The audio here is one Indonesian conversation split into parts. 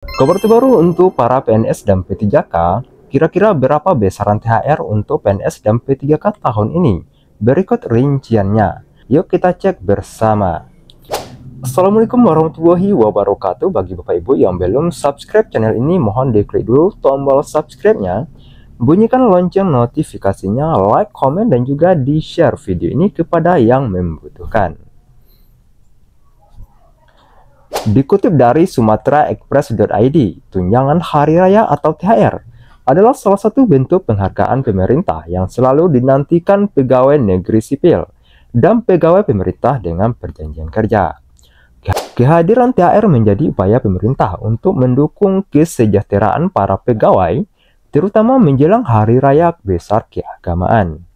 Kabar terbaru untuk para PNS dan P3K, kira-kira berapa besaran THR untuk PNS dan P3K tahun ini? Berikut rinciannya. Yuk kita cek bersama. Assalamualaikum warahmatullahi wabarakatuh. Bagi Bapak Ibu yang belum subscribe channel ini, mohon diklik dulu tombol subscribe-nya, bunyikan lonceng notifikasinya, like, komen, dan juga di-share video ini kepada yang membutuhkan. Dikutip dari sumateraexpress.id, tunjangan hari raya atau THR adalah salah satu bentuk penghargaan pemerintah yang selalu dinantikan pegawai negeri sipil dan pegawai pemerintah dengan perjanjian kerja. Kehadiran THR menjadi upaya pemerintah untuk mendukung kesejahteraan para pegawai, terutama menjelang hari raya besar keagamaan.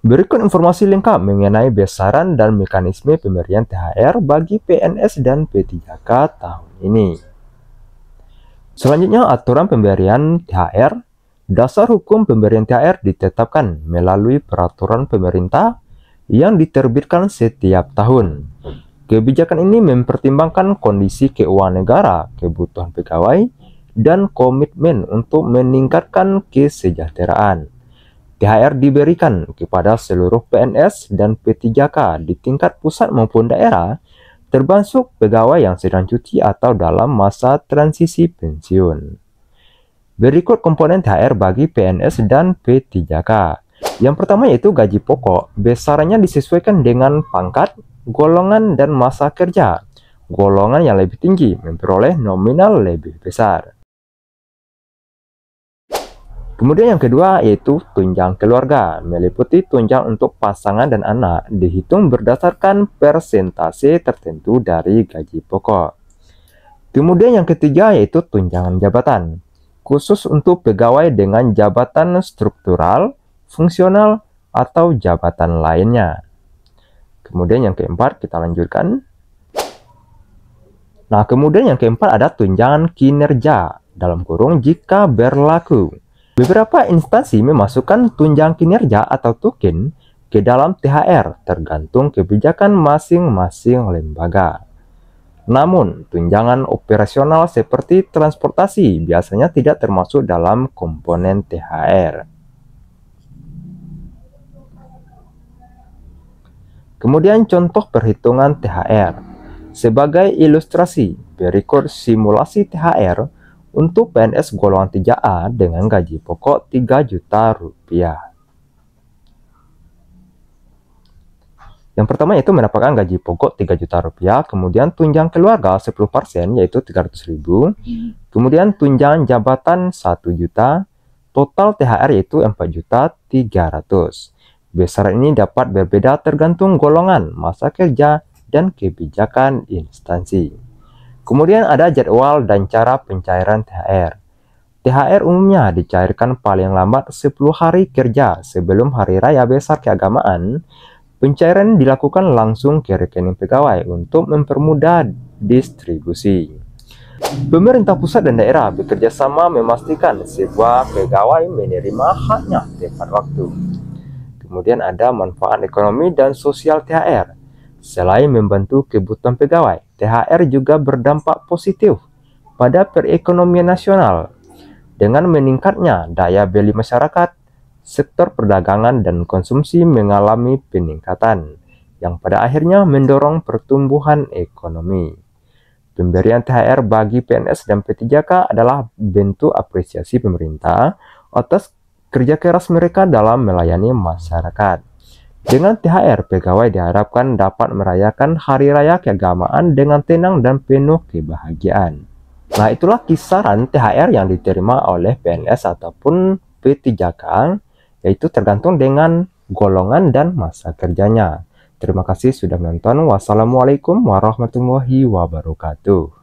Berikut informasi lengkap mengenai besaran dan mekanisme pemberian THR bagi PNS dan P3K tahun ini. Selanjutnya, aturan pemberian THR. Dasar hukum pemberian THR ditetapkan melalui peraturan pemerintah yang diterbitkan setiap tahun. Kebijakan ini mempertimbangkan kondisi keuangan negara, kebutuhan pegawai, dan komitmen untuk meningkatkan kesejahteraan. THR diberikan kepada seluruh PNS dan P3K di tingkat pusat maupun daerah, termasuk pegawai yang sedang cuti atau dalam masa transisi pensiun. Berikut komponen THR bagi PNS dan P3K. Yang pertama yaitu gaji pokok. Besarannya disesuaikan dengan pangkat, golongan, dan masa kerja. Golongan yang lebih tinggi memperoleh nominal lebih besar. Kemudian yang kedua yaitu tunjang keluarga, meliputi tunjang untuk pasangan dan anak, dihitung berdasarkan persentase tertentu dari gaji pokok. Kemudian yang ketiga yaitu tunjangan jabatan, khusus untuk pegawai dengan jabatan struktural, fungsional, atau jabatan lainnya. Kemudian yang keempat kita lanjutkan. Nah, kemudian yang keempat ada tunjangan kinerja, dalam kurung jika berlaku. Beberapa instansi memasukkan tunjangan kinerja atau tukin ke dalam THR tergantung kebijakan masing-masing lembaga. Namun, tunjangan operasional seperti transportasi biasanya tidak termasuk dalam komponen THR. Kemudian contoh perhitungan THR. Sebagai ilustrasi, berikut simulasi THR untuk PNS golongan 3A dengan gaji pokok Rp3 juta. Yang pertama yaitu mendapatkan gaji pokok Rp3 juta, kemudian tunjangan keluarga 10% yaitu 300.000, kemudian tunjangan jabatan 1 juta, total THR yaitu 4.300.000. Besaran ini dapat berbeda tergantung golongan, masa kerja, dan kebijakan instansi. Kemudian ada jadwal dan cara pencairan THR. THR umumnya dicairkan paling lambat 10 hari kerja sebelum hari raya besar keagamaan. Pencairan dilakukan langsung ke rekening pegawai untuk mempermudah distribusi. Pemerintah pusat dan daerah bekerja sama memastikan sebuah pegawai menerima haknya tepat waktu. Kemudian ada manfaat ekonomi dan sosial THR. Selain membantu kebutuhan pegawai, THR juga berdampak positif pada perekonomian nasional. Dengan meningkatnya daya beli masyarakat, sektor perdagangan dan konsumsi mengalami peningkatan, yang pada akhirnya mendorong pertumbuhan ekonomi. Pemberian THR bagi PNS dan P3K adalah bentuk apresiasi pemerintah atas kerja keras mereka dalam melayani masyarakat. Dengan THR, pegawai diharapkan dapat merayakan hari raya keagamaan dengan tenang dan penuh kebahagiaan. Nah, itulah kisaran THR yang diterima oleh PNS ataupun P3K, yaitu tergantung dengan golongan dan masa kerjanya. Terima kasih sudah menonton. Wassalamualaikum warahmatullahi wabarakatuh.